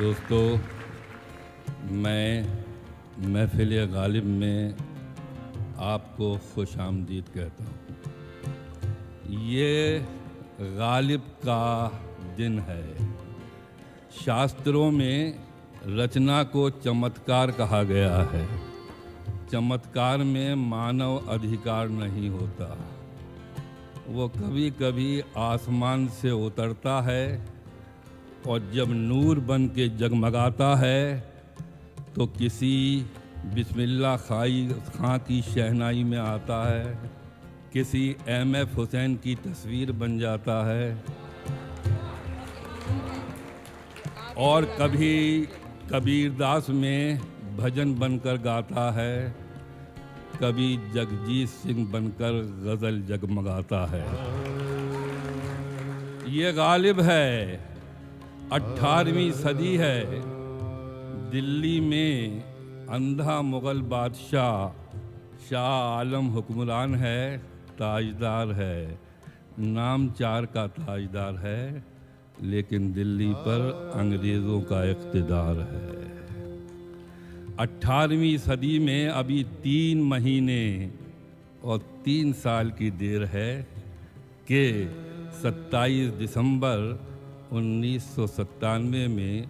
दोस्तों, मैं महफिल गालिब में आपको खुश आमदीद कहता हूँ। ये गालिब का दिन है। शास्त्रों में रचना को चमत्कार कहा गया है। चमत्कार में मानव अधिकार नहीं होता, वो कभी कभी आसमान से उतरता है और जब नूर बन के जगमगाता है तो किसी बिस्मिल्लाह खां की शहनाई में आता है, किसी एम.एफ. हुसैन की तस्वीर बन जाता है, और कभी कबीरदास में भजन बनकर गाता है, कभी जगजीत सिंह बनकर गज़ल जगमगाता है। ये गालिब है, 18वीं सदी है। दिल्ली में अंधा मुग़ल बादशाह शाह आलम हुक्मरान है, ताजदार है, नाम 4 का ताजदार है, लेकिन दिल्ली पर अंग्रेज़ों का इक़्तिदार है। 18वीं सदी में अभी 3 महीने और 3 साल की देर है कि 27 दिसंबर 1997 में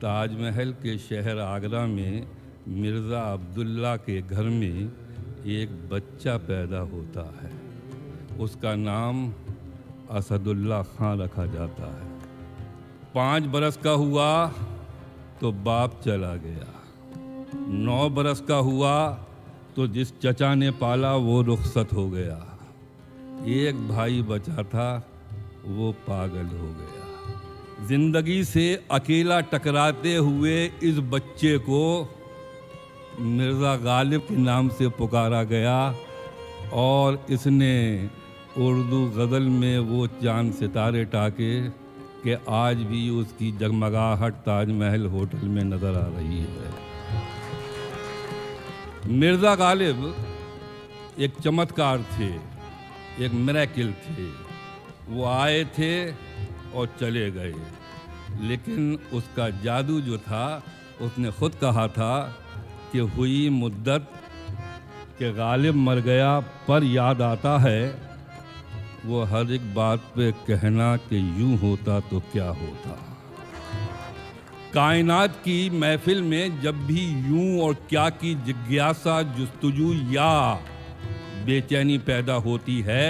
ताजमहल के शहर आगरा में मिर्ज़ा अब्दुल्ला के घर में एक बच्चा पैदा होता है। उसका नाम असदुल्ला खां रखा जाता है। 5 बरस का हुआ तो बाप चला गया। 9 बरस का हुआ तो जिस चचा ने पाला वो रुखसत हो गया। एक भाई बचा था, वो पागल हो गया। जिंदगी से अकेला टकराते हुए इस बच्चे को मिर्ज़ा गालिब के नाम से पुकारा गया और इसने उर्दू गज़ल में वो चांद सितारे टाके कि आज भी उसकी जगमगाहट ताजमहल होटल में नज़र आ रही है। मिर्ज़ा गालिब एक चमत्कार थे, एक मिरेकल थे। वो आए थे और चले गए, लेकिन उसका जादू जो था, उसने खुद कहा था कि हुई मुद्दत कि गालिब मर गया पर याद आता है, वो हर एक बात पे कहना कि यूं होता तो क्या होता। कायनात की महफिल में जब भी यूं और क्या की जिज्ञासा, जुस्तजू या बेचैनी पैदा होती है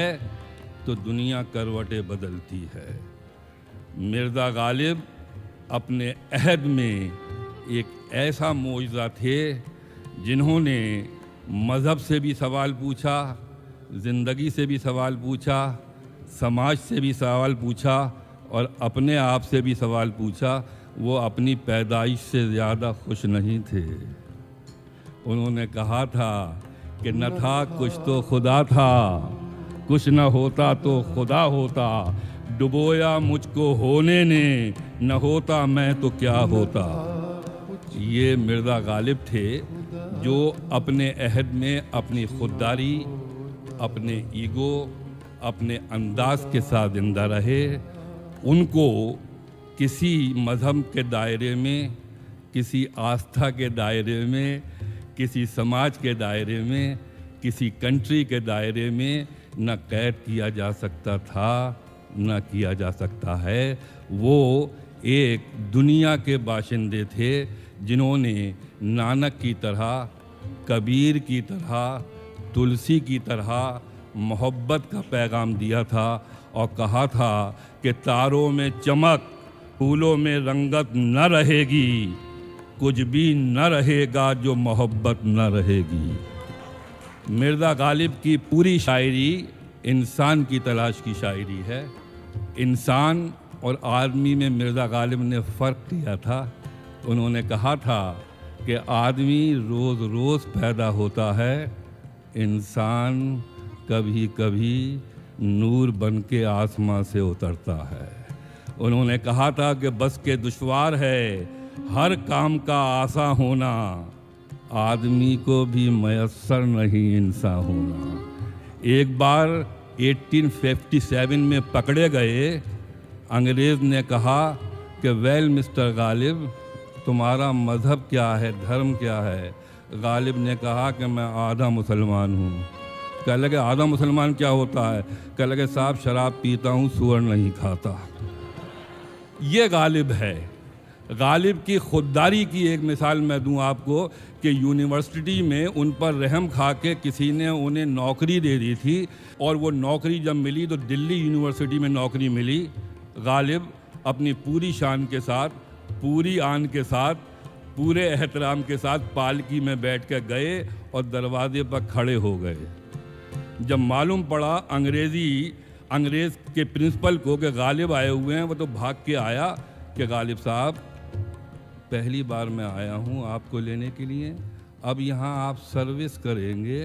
तो दुनिया करवटें बदलती है। मिर्ज़ा गालिब अपने अहद में एक ऐसा मोइज़ा थे जिन्होंने मज़हब से भी सवाल पूछा, ज़िंदगी से भी सवाल पूछा, समाज से भी सवाल पूछा और अपने आप से भी सवाल पूछा। वो अपनी पैदाइश से ज़्यादा खुश नहीं थे। उन्होंने कहा था कि न था कुछ तो खुदा था, कुछ न होता तो खुदा होता, डुबोया मुझको होने ने, न होता मैं तो क्या होता। ये मिर्ज़ा गालिब थे जो अपने अहद में अपनी खुददारी, अपने ईगो, अपने अंदाज के साथ जिंदा रहे। उनको किसी मज़हब के दायरे में, किसी आस्था के दायरे में, किसी समाज के दायरे में, किसी कंट्री के दायरे में न कैद किया जा सकता था, न किया जा सकता है। वो एक दुनिया के बाशिंदे थे जिन्होंने नानक की तरह, कबीर की तरह, तुलसी की तरह मोहब्बत का पैगाम दिया था और कहा था कि तारों में चमक, फूलों में रंगत न रहेगी, कुछ भी न रहेगा जो मोहब्बत न रहेगी। मिर्ज़ा गालिब की पूरी शायरी इंसान की तलाश की शायरी है। इंसान और आदमी में मिर्ज़ा गालिब ने फ़र्क किया था। उन्होंने कहा था कि आदमी रोज़ रोज़ पैदा होता है, इंसान कभी कभी नूर बन के आसमां से उतरता है। उन्होंने कहा था कि बस के दुश्वार है हर काम का आसा होना, आदमी को भी मयस्सर नहीं इंसान होना। एक बार 1857 में पकड़े गए। अंग्रेज़ ने कहा कि वेल मिस्टर गालिब, तुम्हारा मज़हब क्या है, धर्म क्या है? गालिब ने कहा कि मैं आधा मुसलमान हूँ। कह लगे आधा मुसलमान क्या होता है? कह लगे साहब शराब पीता हूँ, सूअर नहीं खाता। ये गालिब है। गालिब की खुददारी की एक मिसाल मैं दूं आपको कि यूनिवर्सिटी में उन पर रहम खा के किसी ने उन्हें नौकरी दे दी थी, और वो नौकरी जब मिली तो दिल्ली यूनिवर्सिटी में नौकरी मिली। गालिब अपनी पूरी शान के साथ, पूरी आन के साथ, पूरे एहतराम के साथ पालकी में बैठ कर गए और दरवाजे पर खड़े हो गए। जब मालूम पड़ा अंग्रेज़ के प्रिंसिपल को कि गालिब आए हुए हैं, वो तो भाग के आया कि गालिब साहब पहली बार मैं आया हूँ आपको लेने के लिए, अब यहाँ आप सर्विस करेंगे,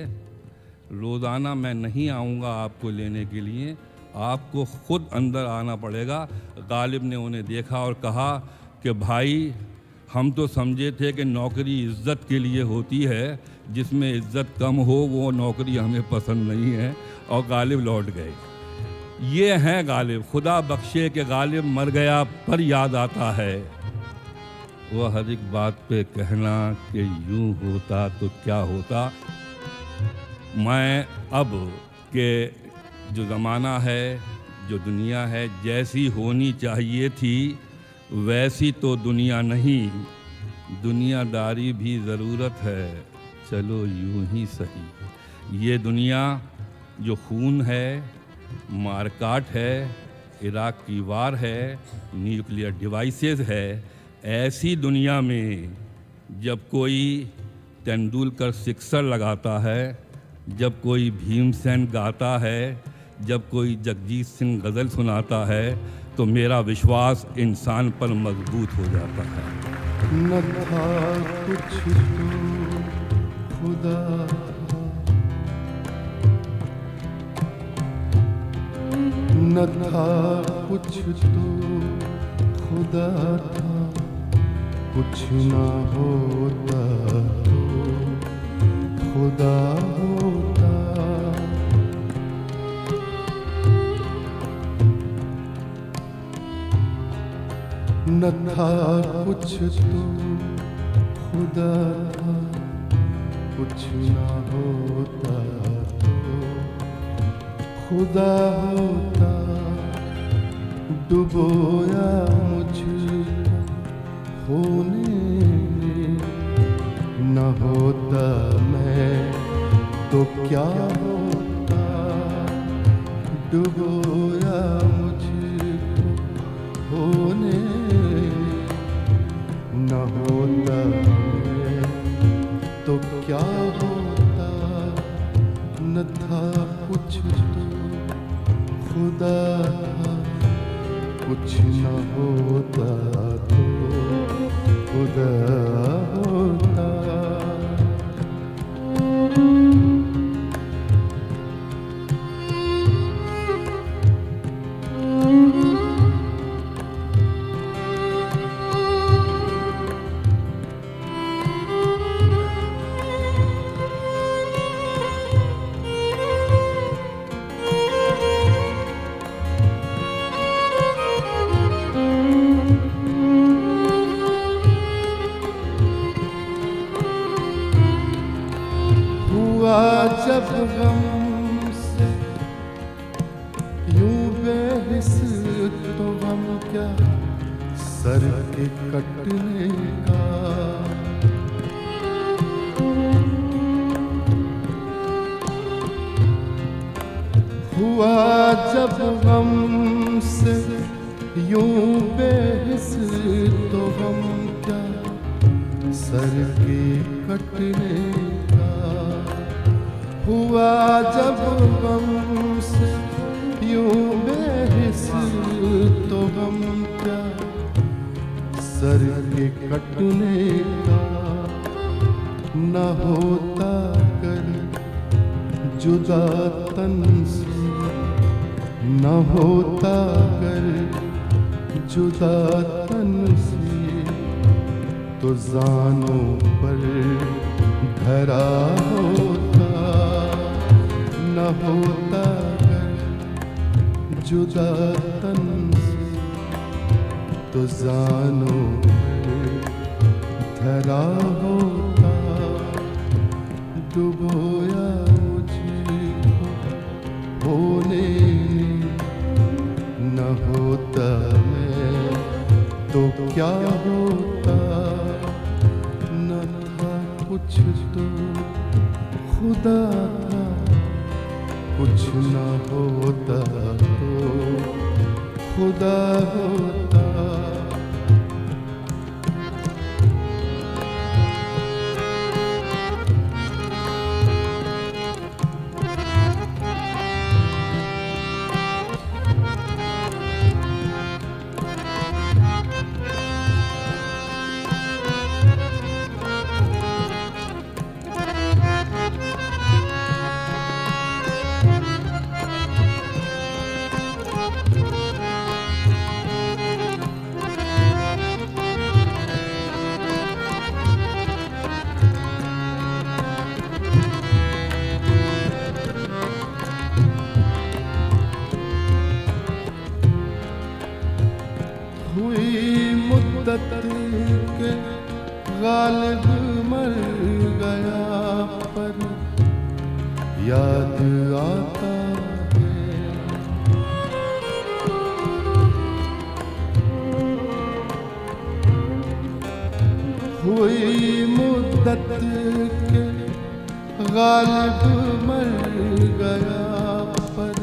रोज़ाना मैं नहीं आऊँगा आपको लेने के लिए, आपको खुद अंदर आना पड़ेगा। गालिब ने उन्हें देखा और कहा कि भाई हम तो समझे थे कि नौकरी इज़्ज़त के लिए होती है, जिसमें इज़्ज़त कम हो वो नौकरी हमें पसंद नहीं है, और गालिब लौट गए। ये हैं गालिब। खुदा बख्शे कि गालिब मर गया पर याद आता है, वह हर एक बात पे कहना कि यूं होता तो क्या होता। मैं अब के जो ज़माना है, जो दुनिया है, जैसी होनी चाहिए थी वैसी तो दुनिया नहीं, दुनियादारी भी ज़रूरत है, चलो यूं ही सही। ये दुनिया जो खून है, मारकाट है, इराक की वार है, न्यूक्लियर डिवाइसेस है, ऐसी दुनिया में जब कोई तेंदुलकर सिक्सर लगाता है, जब कोई भीमसेन गाता है, जब कोई जगजीत सिंह गज़ल सुनाता है, तो मेरा विश्वास इंसान पर मजबूत हो जाता है। न था कुछ तो खुदा, न था कुछ तो खुदा था, कुछ ना होता तो खुदा होता। न था कुछ तो खुदा था, कुछ ना होता तो खुदा होता। डुबोया मुझे होने न होता मैं तो क्या होता। डुबोया मुझे होने न होता मैं तो क्या होता। न था कुछ तो खुदा था, कुछ न होता तो खुदा होता। जब गम से यूं बेहिस तो गम क्या सर के कटने का। हुआ जब गम से यूं बेहिस तो गम क्या सर के कटने का। हुआ जब गम से यूं बेहिस तो गम क्या सर के कटने का। न होता कर जुदा तन से, न होता कर जुदा तन से, तो जानों पर धरा होता। न होता कर जुदा तन से, तो जानों पर धरा होता, डुबोया मुझको होने न होता मैं तो क्या होता, न था कुछ तो खुदा था, कुछ न होता तो खुदा होता। हुई मुद्दत के गालिब मर गया, पर याद आता है। हुई मुद्दत के गालिब मर गया, पर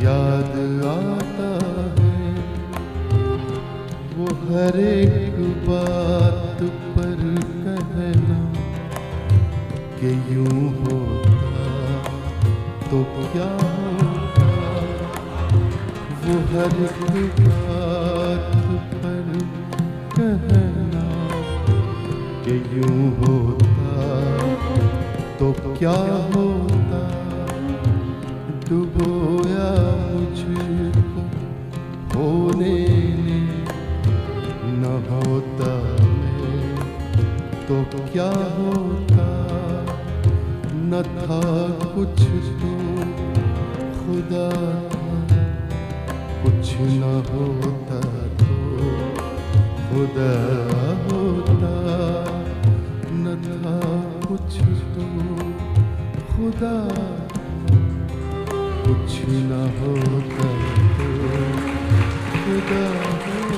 याद आता है। वो हर एक बात पर कहना कि यूं होता तो क्या होता, वो हर एक बात पर कहना कि यूं होता तो क्या होता, डुबोया मुझको होने न होता मैं तो क्या होता, न था कुछ तो खुदा था, कुछ न होता तो खुदा होता, न था कुछ तो खुदा, कुछ न होता तो खुदा होता।